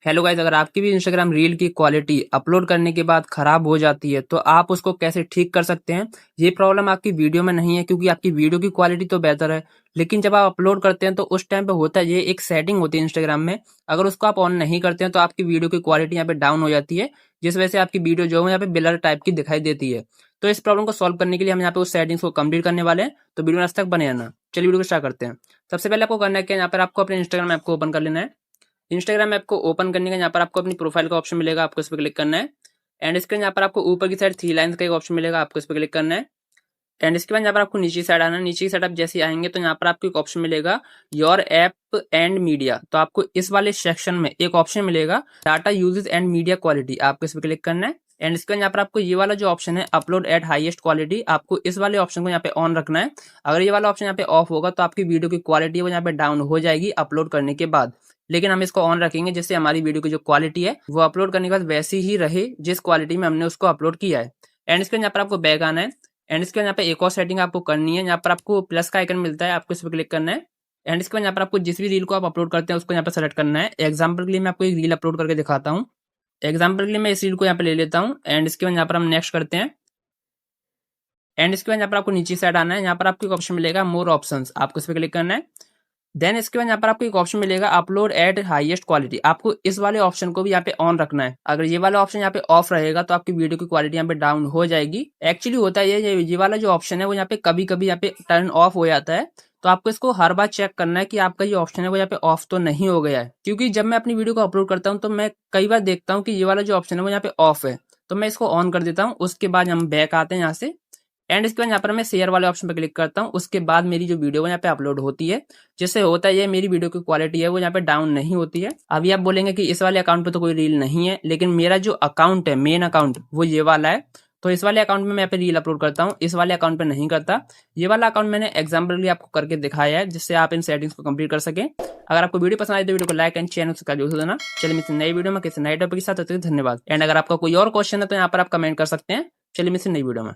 Hello guys, अगर आपकी भी इंस्टाग्राम रील की क्वालिटी अपलोड करने के बाद खराब हो जाती है तो आप उसको कैसे ठीक कर सकते हैं। ये प्रॉब्लम आपकी वीडियो में नहीं है क्योंकि आपकी वीडियो की क्वालिटी तो बेहतर है, लेकिन जब आप अपलोड करते हैं तो उस टाइम पे होता है, ये एक सेटिंग होती है इंस्टाग्राम में। अगर उसको आप ऑन नहीं करते हैं तो आपकी वीडियो की क्वालिटी यहाँ पे डाउन हो जाती है, जिस वजह से आपकी वीडियो जो है यहाँ पे ब्लर टाइप की दिखाई देती है। तो इस प्रॉब्लम को सॉल्व करने के लिए हम यहाँ पे उस सेटिंग्स को कंप्लीट करने वाले हैं, तो वीडियो में आज तक बने रहना। चलिए वीडियो को स्टार्ट करते हैं। सबसे पहले आपको करना है कि यहाँ पर आपको अपने इंस्टाग्राम ऐप को ओपन कर लेना है। इंस्टाग्राम ऐप को ओपन करने का यहाँ पर आपको अपनी प्रोफाइल का ऑप्शन मिलेगा, आपको इस पर क्लिक करना है। एंड इसके यहाँ पर आपको ऊपर की साइड 3 लाइन्स का एक ऑप्शन मिलेगा, आपको इस पर क्लिक करना है। एंड इसके बाद यहाँ पर आपको नीचे साइड आना है। नीचे की साइड आप जैसे आएंगे तो यहाँ पर आपको एक ऑप्शन मिलेगा योर ऐप एंड मीडिया। तो आपको इस वाले सेक्शन में एक ऑप्शन मिलेगा data uses and media quality, आपको इस पर क्लिक करना है। एंड इसके बाद यहाँ पर आपको ये वाला जो ऑप्शन है अपलोड एट हाईएस्ट क्वालिटी, आपको इस वाले ऑप्शन को यहाँ पे ऑन रखना है। अगर ये वाला ऑप्शन यहाँ पे ऑफ होगा तो आपकी वीडियो की क्वालिटी वो यहाँ पे डाउन हो जाएगी अपलोड करने के बाद। लेकिन हम इसको ऑन रखेंगे जिससे हमारी वीडियो की जो क्वालिटी है वो अपलोड करने के बाद वैसी ही रहे जिस क्वालिटी में हमने उसको अपलोड किया है। एंड इसके यहाँ पर आपको बैक आना है। एंड इसके बाद यहाँ पे एक और सेटिंग आपको करनी है। यहाँ पर आपको प्लस का आइकन मिलता है, आपको इस पर क्लिक करना है। एंड इसके बाद यहाँ पर आपको जिस भी रील को आप अपलोड करते हैं उसको यहाँ पर सेलेक्ट करना है। एग्जाम्पल के लिए मैं आपको एक रील अपलोड करके दिखाता हूँ। एग्जाम्पल के लिए मैं इस रील को यहाँ पे ले लेता हूँ। एंड इसके बाद यहाँ पर हम नेक्स्ट करते हैं। एंड इसके बाद यहाँ पर आपको नीचे साइड आना है। यहाँ पर आपको एक ऑप्शन मिलेगा मोर ऑप्शंस, आपको इस पर क्लिक करना है। देन इसके बाद यहाँ पर आपको एक ऑप्शन मिलेगा अपलोड एट हाईएस्ट क्वालिटी, आपको इस वाले ऑप्शन को भी यहाँ पे ऑन रखना है। अगर ये वाला ऑप्शन यहाँ पे ऑफ रहेगा तो आपकी वीडियो की क्वालिटी यहाँ पे डाउन हो जाएगी। एक्चुअली होता है ये वाला जो ऑप्शन है वो यहाँ पे कभी कभी यहाँ पे टर्न ऑफ हो जाता है, तो आपको इसको हर बार चेक करना है कि आपका ये ऑप्शन है वो यहाँ पे ऑफ तो नहीं हो गया है। क्योंकि जब मैं अपनी वीडियो को अपलोड करता हूँ तो मैं कई बार देखता हूँ कि ये वाला जो ऑप्शन है वो यहाँ पे ऑफ है, तो मैं इसको ऑन कर देता हूँ। उसके बाद हम बैक आते हैं यहाँ से। एंड इसके बाद यहाँ पर मैं शेयर वाले ऑप्शन पर क्लिक करता हूँ। उसके बाद मेरी जो वीडियो है यहाँ पे अपलोड होती है, जिससे होता है ये मेरी वीडियो की क्वालिटी है वो यहाँ पे डाउन नहीं होती है। अभी आप बोलेंगे कि इस वाले अकाउंट पे तो कोई रील नहीं है, लेकिन मेरा जो अकाउंट है मेन अकाउंट वो ये वाला है, तो इस वाले अकाउंट में मैं यहाँ पे रील अपलोड करता हूँ, इस वाले अकाउंट पे नहीं करता। ये वाला अकाउंट मैंने एग्जाम्पल के लिए आपको करके दिखाया है, जिससे आप इन सेटिंग्स को कंप्लीट कर सकें। अगर आपको वीडियो पसंद आए तो वीडियो को लाइक एंड चैनल सब्सक्राइब जरूर देना। चलिए मिलते हैं नई वीडियो में किसी नए टॉपिक के साथ, धन्यवाद। एंड अगर आपका कोई और क्वेश्चन है तो यहाँ पर आप कमेंट कर सकते हैं। चलिए मिलते हैं नई वीडियो में।